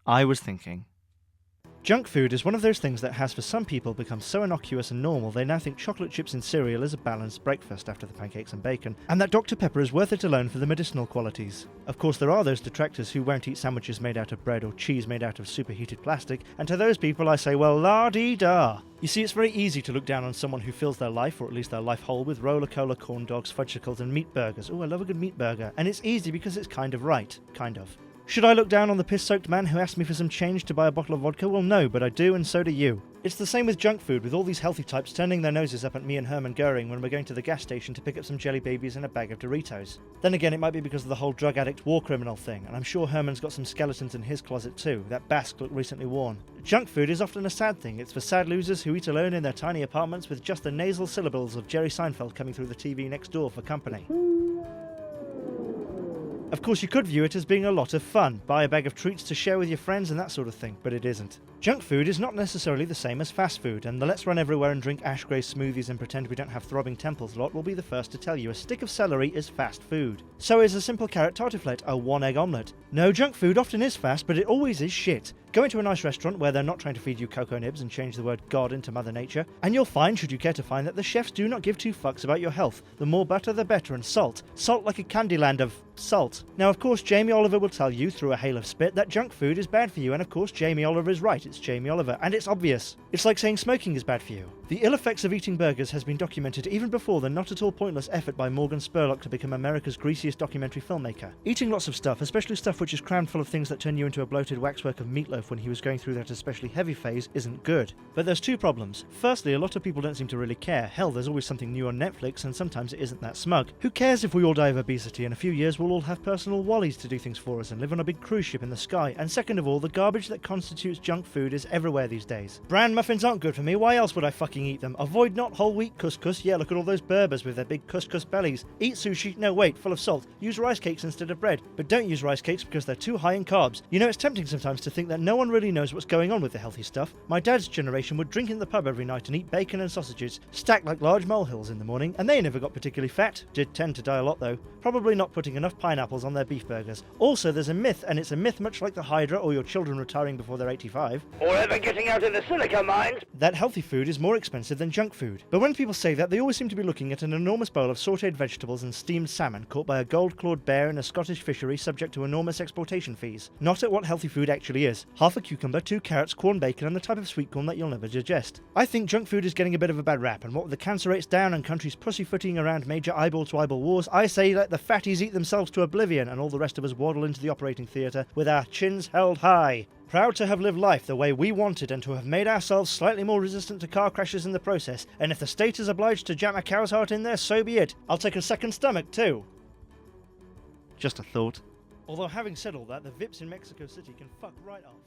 I was thinking. Junk food is one of those things that has for some people become so innocuous and normal they now think chocolate chips in cereal is a balanced breakfast after the pancakes and bacon, and that Dr. Pepper is worth it alone for the medicinal qualities. Of course there are those detractors who won't eat sandwiches made out of bread or cheese made out of superheated plastic, and to those people I say, well, lardy-dar. You see, it's very easy to look down on someone who fills their life, or at least their life whole, with rola, cola, corndogs, fudecicles and meat burgers. Oh, I love a good meat burger. And it's easy because it's kind of right. Kind of. Should I look down on the piss-soaked man who asked me for some change to buy a bottle of vodka? Well, no, but I do, and so do you. It's the same with junk food, with all these healthy types turning their noses up at me and Herman Goering when we're going to the gas station to pick up some jelly babies and a bag of Doritos. Then again, it might be because of the whole drug addict war criminal thing, and I'm sure Herman's got some skeletons in his closet too. That basque looked recently worn. Junk food is often a sad thing. It's for sad losers who eat alone in their tiny apartments with just the nasal syllables of Jerry Seinfeld coming through the TV next door for company. Of course, you could view it as being a lot of fun, buy a bag of treats to share with your friends and that sort of thing, but it isn't. Junk food is not necessarily the same as fast food, and the let's run everywhere and drink ash grey smoothies and pretend we don't have throbbing temples lot will be the first to tell you a stick of celery is fast food. So is a simple carrot tartiflette a one-egg omelette. No, junk food often is fast, but it always is shit. Go into a nice restaurant where they're not trying to feed you cocoa nibs and change the word God into Mother Nature, and you'll find, should you care to find, that the chefs do not give two fucks about your health. The more butter the better, and salt. Salt like a candy land of salt. Now of course Jamie Oliver will tell you, through a hail of spit, that junk food is bad for you, and of course Jamie Oliver is right, it's Jamie Oliver, and it's obvious. It's like saying smoking is bad for you. The ill effects of eating burgers has been documented even before the not at all pointless effort by Morgan Spurlock to become America's greasiest documentary filmmaker. Eating lots of stuff, especially stuff which is crammed full of things that turn you into a bloated waxwork of meatloaf when he was going through that especially heavy phase, isn't good. But there's two problems. Firstly, a lot of people don't seem to really care. Hell, there's always something new on Netflix, and sometimes it isn't that smug. Who cares if we all die of obesity? In a few years we'll all have personal wallies to do things for us and live on a big cruise ship in the sky. And second of all, the garbage that constitutes junk food is everywhere these days. Bran muffins aren't good for me, why else would I fucking eat them? Avoid not whole wheat couscous, yeah, look at all those Berbers with their big couscous bellies. Eat sushi, no wait, full of salt. Use rice cakes instead of bread, but don't use rice cakes because they're too high in carbs. You know, it's tempting sometimes to think that no one really knows what's going on with the healthy stuff. My dad's generation would drink in the pub every night and eat bacon and sausages, stacked like large molehills in the morning, and they never got particularly fat. Did tend to die a lot though. Probably not putting enough pineapples on their beef burgers. Also, there's a myth, and it's a myth much like the Hydra or your children retiring before they're 85. Or ever getting out of the silica mines. That healthy food is more expensive than junk food. But when people say that, they always seem to be looking at an enormous bowl of sautéed vegetables and steamed salmon caught by a gold-clawed bear in a Scottish fishery subject to enormous exploitation fees. Not at what healthy food actually is. Half a cucumber, 2 carrots, corn bacon, and the type of sweet corn that you'll never digest. I think junk food is getting a bit of a bad rap, and what with the cancer rates down and countries pussyfooting around major eyeball-to-eyeball wars, I say let the fatties eat themselves to oblivion and all the rest of us waddle into the operating theatre with our chins held high. Proud to have lived life the way we wanted and to have made ourselves slightly more resistant to car crashes in the process, and if the state is obliged to jam a cow's heart in there, so be it. I'll take a second stomach too. Just a thought. Although having said all that, the Vips in Mexico City can fuck right off.